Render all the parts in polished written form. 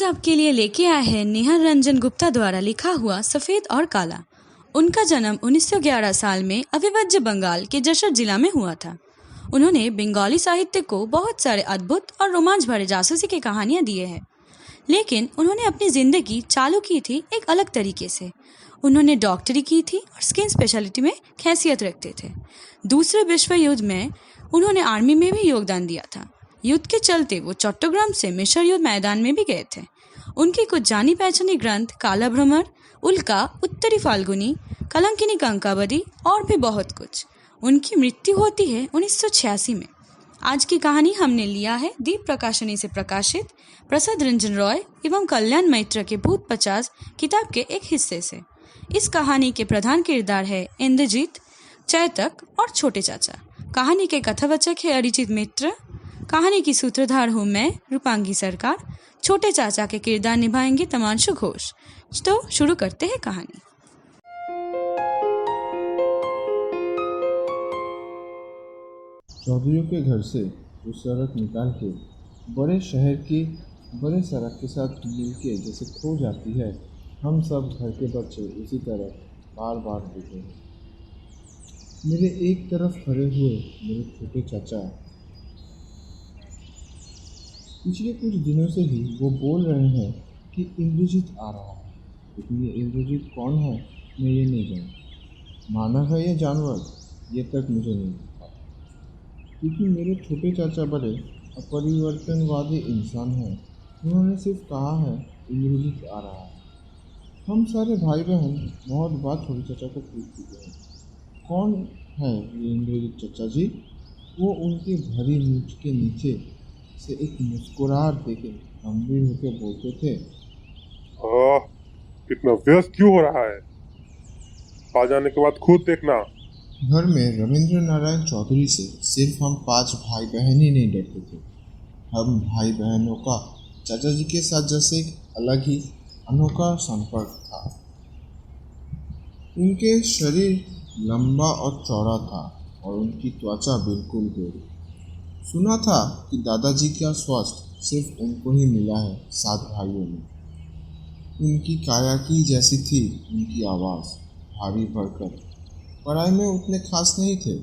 आज आपके लिए लेके आए हैं निहार रंजन गुप्ता द्वारा लिखा हुआ सफ़ेद और काला। उनका जन्म 1911 साल में अविभाज्य बंगाल के जशोर जिला में हुआ था। उन्होंने बंगाली साहित्य को बहुत सारे अद्भुत और रोमांच भरे जासूसी की कहानियां दिए हैं, लेकिन उन्होंने अपनी ज़िंदगी चालू की थी एक अलग तरीके से। उन्होंने डॉक्टरी की थी और स्किन स्पेशलिटी में हैसियत रखते थे। दूसरे विश्व युद्ध में उन्होंने आर्मी में भी योगदान दिया था। युद्ध के चलते वो चट्टग्राम से मिशर युद्ध मैदान में भी गए थे। उनकी कुछ जानी पहचानी ग्रंथ काला भ्रमर, उल्का, उत्तरी फाल्गुनी, कलंकिनी कंकावली और भी बहुत कुछ। उनकी मृत्यु होती है 1986 में। आज की कहानी हमने लिया है दीप प्रकाशनी से प्रकाशित प्रसाद रंजन रॉय एवं कल्याण मैत्र के भूत 50 किताब के एक हिस्से से। इस कहानी के प्रधान किरदार है इंद्रजीत, चैतक और छोटे चाचा। कहानी के कथावाचक है अरिजीत मित्र। कहानी की सूत्रधार हूँ मैं, रूपांगी सरकार। छोटे चाचा के किरदार निभाएंगे तमांशु घोष। तो शुरू करते हैं कहानी। चौधरियों के घर से वो सड़क निकाल के बड़े शहर की बड़े सड़क के साथ मिलके जैसे खो जाती है, हम सब घर के बच्चे उसी तरह बार बार देखे हैं। मेरे एक तरफ खड़े हुए मेरे छोटे चाचा पिछले कुछ दिनों से ही वो बोल रहे हैं कि इंद्रजीत आ रहा है, लेकिन ये इंद्रजीत कौन है मैं ये नहीं जानता। मानव है या जानवर, ये तक मुझे नहीं पता, क्योंकि मेरे छोटे चाचा बड़े अपरिवर्तनवादी इंसान हैं। उन्होंने सिर्फ कहा है इंद्रजीत आ रहा है। हम सारे भाई बहन बहुत बार छोटे चाचा को पूछ चुके हैं, कौन है ये इंद्रजीत चाचा जी। वो उनकी भरी मूंछ के नीचे से एक मुस्कुराहट देके गंभीर होकर बोलते थे, कितना व्यस्त क्यों हो रहा है, आ जाने के बाद खुद देखना। घर में रविंद्र नारायण चौधरी से सिर्फ हम 5 भाई बहन ही नहीं डरते थे। हम भाई बहनों का चाचा जी के साथ जैसे एक अलग ही अनोखा संपर्क था। उनके शरीर लंबा और चौड़ा था और उनकी त्वचा बिल्कुल गोरी। सुना था कि दादाजी का स्वास्थ्य सिर्फ उनको ही मिला है 7 भाइयों में। उनकी काया की जैसी थी उनकी आवाज़, भारी भरकम। पढ़ाई में उतने खास नहीं थे,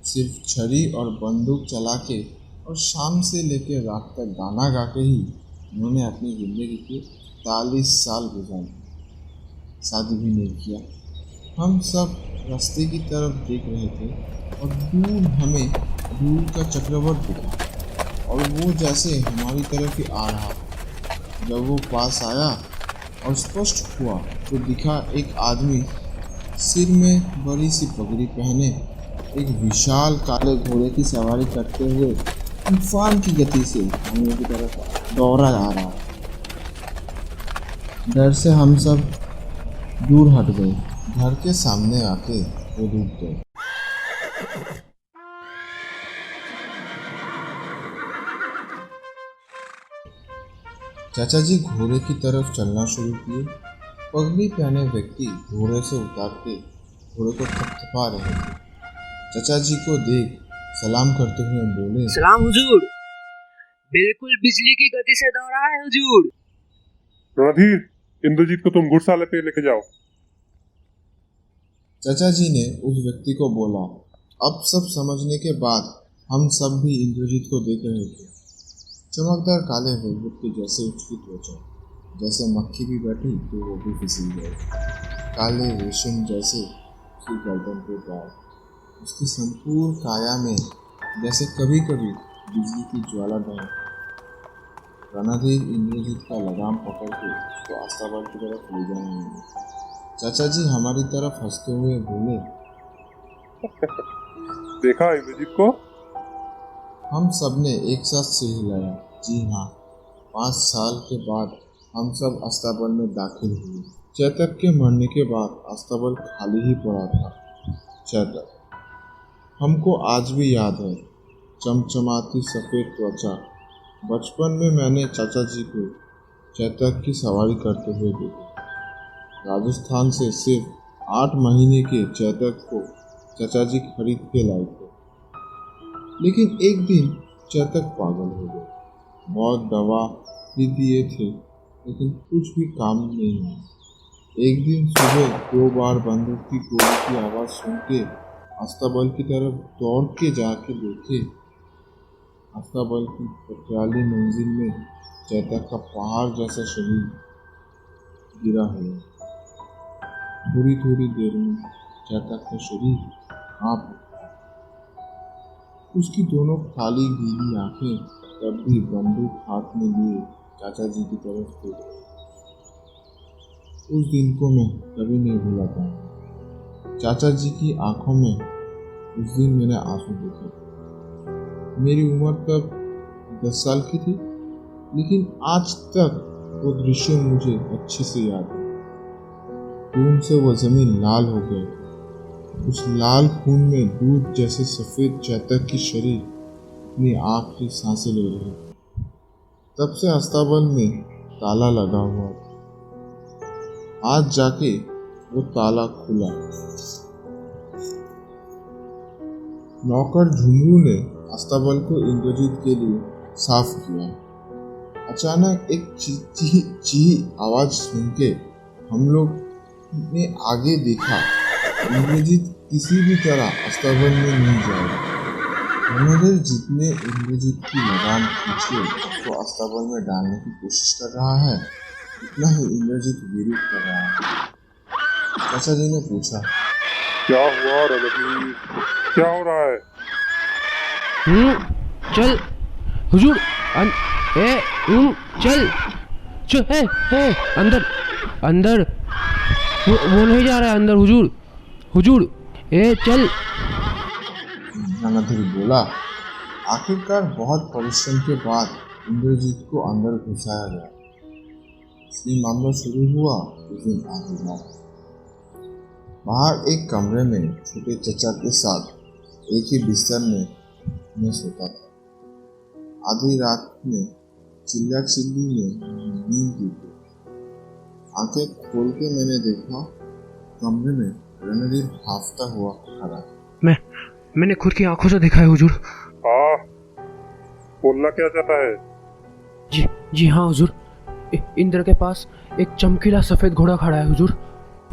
सिर्फ छड़ी और बंदूक चला के और शाम से लेकर रात तक गाना गा के ही उन्होंने अपनी ज़िंदगी के 40 साल गुजारे। शादी भी नहीं किया। हम सब रास्ते की तरफ देख रहे थे और दूर हमें धूल का चक्रवात दिखा और वो जैसे हमारी तरफ ही आ रहा। जब वो पास आया और स्पष्ट हुआ तो दिखा एक आदमी सिर में बड़ी सी पगड़ी पहने एक विशाल काले घोड़े की सवारी करते हुए तूफान की गति से हम लोगों की तरफ दौड़ा आ रहा। डर से हम सब दूर हट गए। घर के सामने आके वो रुक गए। चाचा जी घोड़े की तरफ चलना शुरू किए। पगड़ी पहने व्यक्ति घोड़े से उतार के घोड़े को थपथपा रहे थे। चाचा जी को देख सलाम करते हुए बोले, सलाम हुजूर। बिल्कुल बिजली की गति से दौड़ा है हुजूर। रणधीर, इंद्रजीत को तुम घुड़साले पे लेके जाओ। चाचा जी ने उस व्यक्ति को बोला। अब सब समझने के बाद हम सब भी इंद्रजीत को देख रहे थे। चमकदार काले वेलवेट के जैसे उसकी त्वचा, जैसे मक्खी भी बैठी तो वो भी फिसल गई। काले रेशम जैसे उसकी गर्दन के बाल, उसकी संपूर्ण काया में जैसे कभी कभी बिजली की ज्वाला दहक। रणधीर इंद्रजीत का लगाम पकड़ के उसको आस्ताबल की तरफ ले जाने लगे। चाचा जी हमारी तरफ हंसते हुए बोले, देखा इंद्रजीत को? हम सब ने एक साथ सिर हिलाया। जी हाँ, 5 साल के बाद हम सब अस्ताबल में दाखिल हुए। चैतक के मरने के बाद अस्ताबल खाली ही पड़ा था। चैतक हमको आज भी याद है, चमचमाती सफ़ेद त्वचा। बचपन में मैंने चाचा जी को चैतक की सवारी करते हुए देखा। राजस्थान से सिर्फ 8 महीने के चैतक को चाचा जी खरीद के लाए थे, लेकिन एक दिन चैतक पागल हो गए। बहुत दवा भी दिए थे, लेकिन कुछ भी काम नहीं हुआ। एक दिन सुबह 2 बार बंदूक की गोली की आवाज़ सुन के अस्तबल की तरफ दौड़ के जाके देखे, अस्तबल की 45 मंजिल में चैतक का पहाड़ जैसा शरीर गिरा हुआ। थोड़ी थोड़ी देर में चैतक का शरीर कांप उठा। उसकी दोनों काली गीली आंखें तब भी बंदूक हाथ में लिए चाचा जी की तरफ देख रही। उस दिन को मैं कभी नहीं भूला पाऊंगा। चाचा जी की आंखों में उस दिन मैंने आंसू देखे। मेरी उम्र तब 10 साल की थी, लेकिन आज तक वो दृश्य मुझे अच्छे से याद है। खून से वो जमीन लाल हो गई। उस लाल खून में दूध जैसे सफेद चैतक की शरीर अपनी आखिरी सांसें ले रही थी। तब से अस्तबल में ताला लगा हुआ था। आज जाके वो ताला खुला। नौकर झुमरू ने अस्तबल को इंद्रजीत के लिए साफ किया। अचानक एक ची आवाज सुन के हम लोग ने आगे देखा। इंद्रजीत किसी भी तरह अस्तबल में नहीं जाएगा। मैनेजर जितने इंद्रजीत की लगाम खींचे उसको अस्तबल में डालने की कोशिश कर रहा है, इतना ही इंद्रजीत विरोध कर रहा है। चाचा जी ने पूछा, क्या हुआ रणधीर, क्या हो रहा है? चल हुजूर, चल चल, अंदर अंदर, वो नहीं जा रहा है अंदर। हुजूर हुजूर, चल। रणधीर बोला। आखिरकार बहुत परिश्रम के बाद इंद्रजीत को अंदर घुसाया गया। इसलिए मामला शुरू हुआ उस दिन आधी रात। बाहर एक कमरे में छोटे चचा के साथ एक ही बिस्तर में मैं सोता था। आधी रात में चिल्ला चिल्ली में नींद दी गई। आंखें खोल के मैंने देखा कमरे में रणधीर हाफता हुआ खड़ा। मैंने खुद की आंखों से देखा है हुजूर। हाँ, बोलना क्या चाहता है? जी हाँ हुजूर, इंद्र के पास एक चमकीला सफेद घोड़ा खड़ा है हुजूर,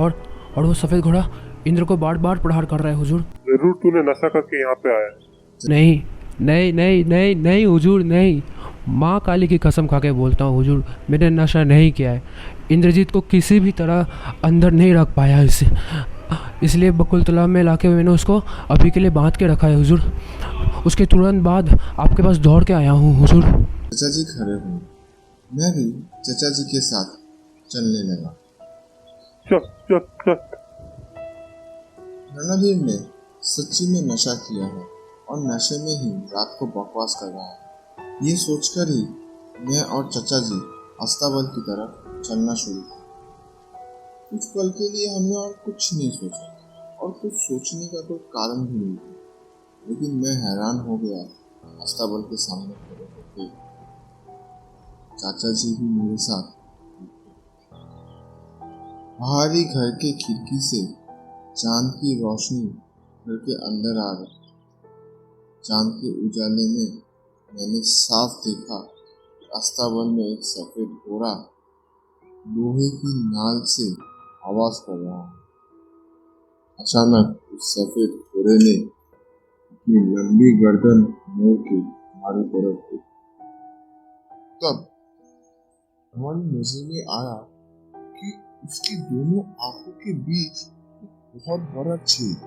और वो सफेद घोड़ा इंद्र को बार बार प्रहार कर रहा है हुजूर। जरूर तूने नशा करके यहाँ पे आया है। नहीं नहीं नहीं नहीं नहीं हुजूर, नहीं। माँ काली की कसम खा के बोलता हूँ हुजूर, मैंने नशा नहीं किया है। इंद्रजीत को किसी भी तरह अंदर नहीं रख पाया इसलिए बकुल तालाब में लाके मैंने उसको अभी के लिए बांध के रखा है हुजूर। उसके तुरंत बाद आपके पास दौड़ के आया हूँ हुजूर। चाचा जी खड़े हुए। मैं भी चाचा जी के साथ चलने लगा। चल। रणधीर ने सच्ची में नशा किया है और नशे में ही रात को बकवास कर रहा है। ये सोचकर ही मैं और चाचा जी अस्तबल की तरफ चलना शुरू किया। कुछ पल के लिए हमने और कुछ नहीं सोचा और कुछ सोचने का कोई कारण भी नहीं था, लेकिन मैं हैरान हो गया अस्तबल के सामने खड़े होकर। चाचा जी भी मेरे साथ। बाहरी घर के खिड़की से चांद की रोशनी घर के अंदर आ रही। चांद के उजाले में मैंने साफ देखा कि अस्तबल में एक सफेद घोड़ा लोहे की नाल से आवाज कर रहा है। अचानक उस सफेद घोड़े ने अपनी लंबी गर्दन मोड़ के हमारी तरफ देखी। तब हमारी नजर में आया कि उसकी दोनों आंखों के बीच बहुत बड़ा छेद,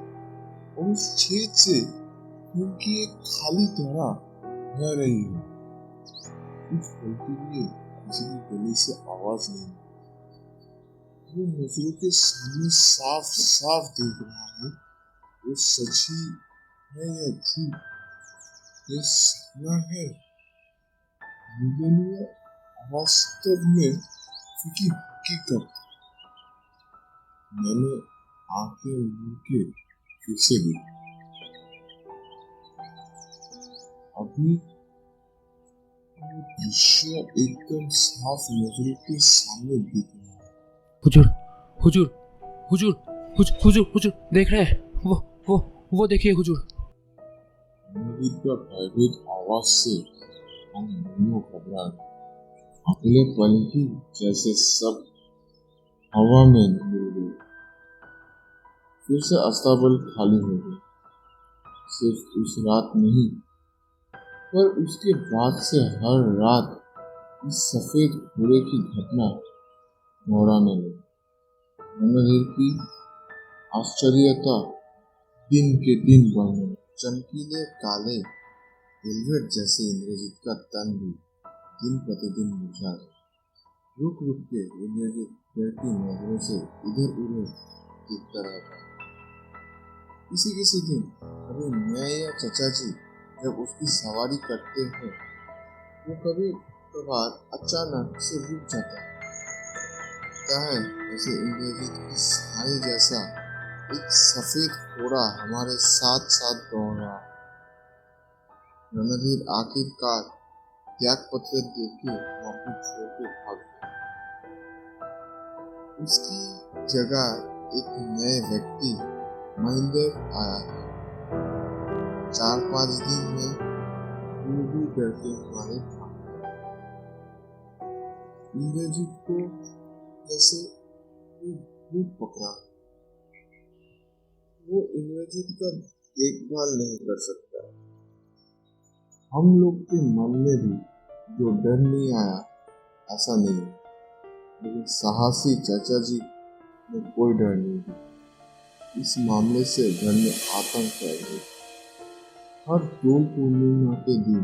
और उस छेद से खून की एक खाली धारा बह रही है। कुछ पल के लिए किसी की गले से आवाज नहीं। वो नजरों के सामने साफ साफ देख रहा है वो सच्ची है या झूठ, ये सपना है वास्तव में की हकीकत। मैंने आंखें मूंद के फिर से देखी। अभी वो दृश्य एकदम साफ नजरों के सामने दिख रहा है। हुजूर हुजूर हुजूर हुजूर हुजूर देख रहे हैं? वो देखिए हुजूर। भयभीत आवाज से हम दोनों घबरा गए। अगले पल ही जैसे सब हवा में मिल गए। फिर से अस्तबल खाली हो गया। सिर्फ उस रात नहीं, पर उसके बाद से हर रात इस सफेद घोड़े की घटना दोहराने लगी। रणधीर की आश्चर्यता दिन के दिन बढ़ने लगी। चमकीले काले वेलवेट जैसे इंद्रजीत का तन भी दिन प्रतिदिन मुरझा रहा। रुक रुक के इंद्रजीत डरती नजरों से इधर उधर देखता रहता। किसी दिन कभी मैं या चचा जी जब उसकी सवारी करते हैं, वो कभी कभार अचानक से रुक जाता है जैसे इंद्रजीत की साई जैसा एक सफेद घोड़ा हमारे साथ साथ दौड़ रहा। रणधीर आखिरकार त्याग पत्र देके नौकरी छोड़ के भाग गया। उसकी जगह एक नए व्यक्ति महेंद्र आया था। 4-5 दिन में वो भी डर के मारे भाग गया। इंद्रजीत को जैसे कोई भूत पकड़ा। वो इंद्रजीत का देखभाल नहीं कर सकता। हम लोग के मन में भी जो डर नहीं आया ऐसा नहीं, लेकिन साहसी चाचा जी में कोई डर नहीं था। इस मामले से घर में आतंक फैल गया। हर दो पूर्णिमा के दिन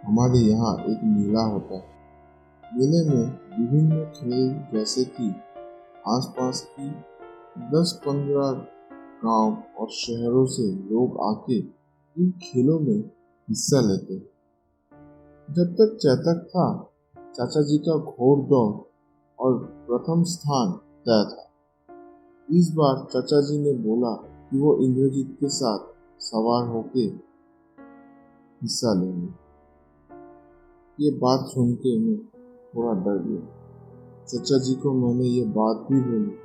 हमारे यहाँ एक मेला होता है। मेले में विभिन्न खेल जैसे कि आसपास की 10-15 गांव और शहरों से लोग आके इन खेलों में हिस्सा लेते हैं। जब तक चैतक था, चाचा जी का घोड़ दौड़ और प्रथम स्थान तय था। इस बार चाचा जी ने बोला कि वो इंद्रजीत के साथ सवार होके हिस्सा लेंगे। ये बात सुन के मैं थोड़ा डर गया। चाचा जी को मैंने ये बात भी बोली।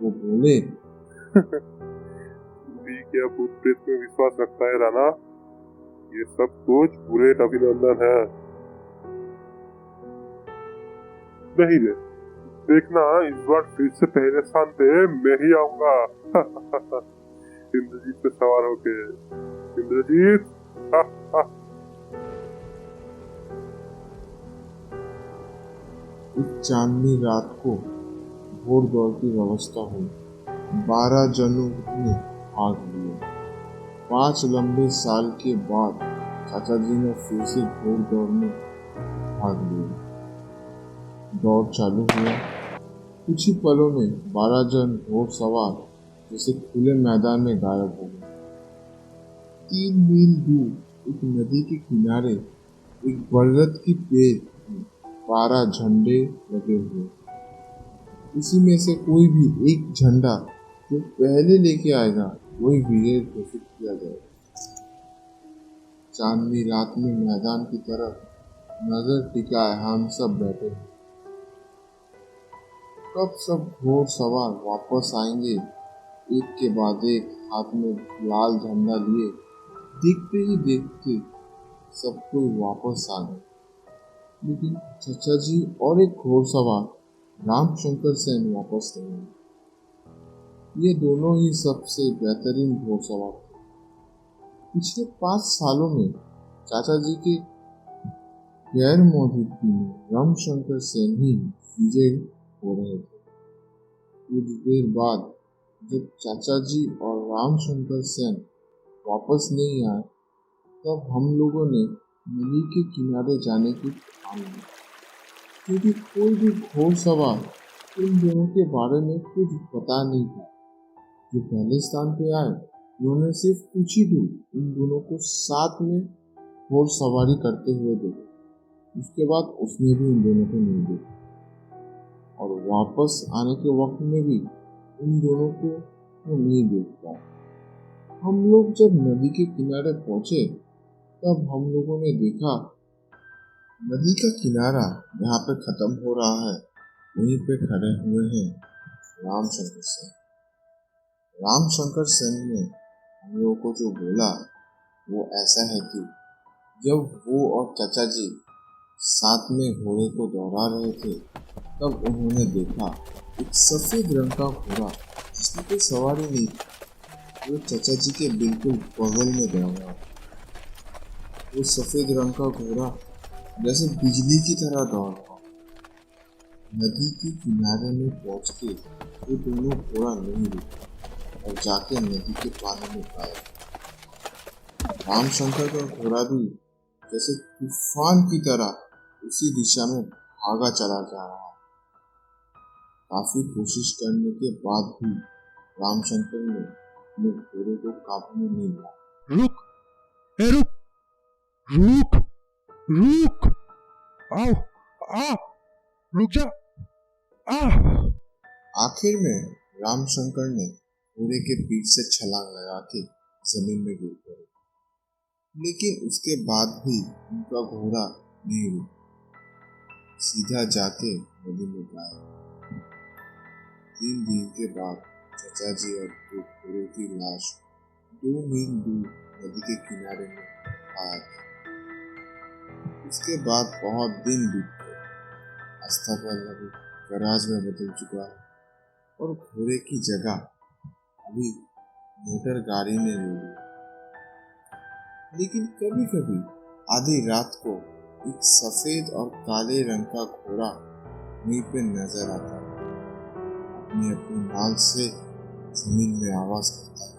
वो बोले, भी क्या भूत प्रेत में विश्वास रखता है राणा? ये सब कुछ बुरे अभिनंदन है। नहीं रे, देखना इस बार फिर से पहले स्थान पे मैं ही आऊंगा। इंद्रजीत पे सवार होके। इंद्रजीत, हा, हा। एक चांदनी रात को घोड़ दौड़ की व्यवस्था हुई। 12 जनों ने भाग लिया। 5 लंबे साल के बाद चाचा जी ने फिर से घोड़ दौड़ में भाग लिया। दौड़ चालू हुआ। कुछ ही पलों में 12 जन घोड़ सवार जैसे खुले मैदान में गायब हो गए। 3 मील दूर एक नदी के किनारे एक बरगद की पेड़ में 12 झंडे लगे हुए। उसी में से कोई भी एक झंडा जो पहले लेके आएगा वही विजय घोषित किया जाएगा। चांदनी रात में मैदान की तरफ नजर टिकाए हम सब बैठे। कब सब घोड़ सवार वापस आएंगे, एक के बाद एक हाथ में लाल झंडा लिए। देखते ही देखते सब कोई वापस आ गए, लेकिन चाचा जी और एक घोड़सवार रामशंकर सेन वापस नहीं आए। ये दोनों ही सबसे बेहतरीन घोड़सवार थे। पिछले 5 सालों में चाचा जी के गैर मौजूदगी में रामशंकर सेन ही विजय हो रहे थे। कुछ देर बाद जब चाचा जी और रामशंकर सेन वापस नहीं आए, तब हम लोगों ने नदी के किनारे जाने की ठान ली, क्योंकि कोई भी घोड़सवार इन दोनों के बारे में कुछ पता नहीं था। जो पहले स्थान पे आए, उन्होंने सिर्फ कुछ ही दूर इन दोनों को साथ में घोड़सवारी करते हुए देखा। उसके बाद उसने भी इन दोनों को नहीं देखा और वापस आने के वक्त में भी इन दोनों को वो नहीं देख पाया। हम लोग जब नदी के किनारे पहुंचे, तब हम लोगों ने देखा नदी का किनारा यहाँ पे खत्म हो रहा है। वहीं पे खड़े हुए हैं रामशंकर सेन। रामशंकर सेन ने हम लोगों को जो बोला वो ऐसा है कि जब वो और चाचा जी साथ में घोड़े को दौड़ा रहे थे, तब उन्होंने देखा एक सफेद रंग का घोड़ा जिसमें कोई सवारी नहीं थी। वो चाचा जी के बिल्कुल बगल में दौड़ा। वो सफेद रंग का घोड़ा जैसे बिजली की तरह दौड़ रहा। नदी के किनारे में पहुंच के वो दोनों घोड़ा नहीं रुके और जाके नदी के पानी में गायब। रामशंकर का घोड़ा भी जैसे तूफान की तरह उसी दिशा में भागा चला जा रहा। काफी कोशिश करने के बाद भी रामशंकर ने अपने घोड़े को काबू में नहीं लिया। रुक, ए रुक, रुक, रुक, आओ, आ, रुक जा, आ। आखिर में रामशंकर ने घोड़े के पीठ से छलांग लगा के जमीन में गिर पड़े, लेकिन उसके बाद भी उनका घोड़ा नहीं रुका, सीधा जाके नदी में गायब। 3 दिन के बाद चाचा जी और दो घोड़े की लाश 2 मील दूर नदी के किनारे में पाया गया। उसके बाद बहुत दिन बीत गए। अस्थापल अभी गराज में बदल चुका है और घोड़े की जगह अभी मोटर गाड़ी ने ले ली। लेकिन कभी कभी आधी रात को एक सफेद और काले रंग का घोड़ा वहीं पे नजर आता है, अपनी अपनी नाल से जमीन में आवाज करता है।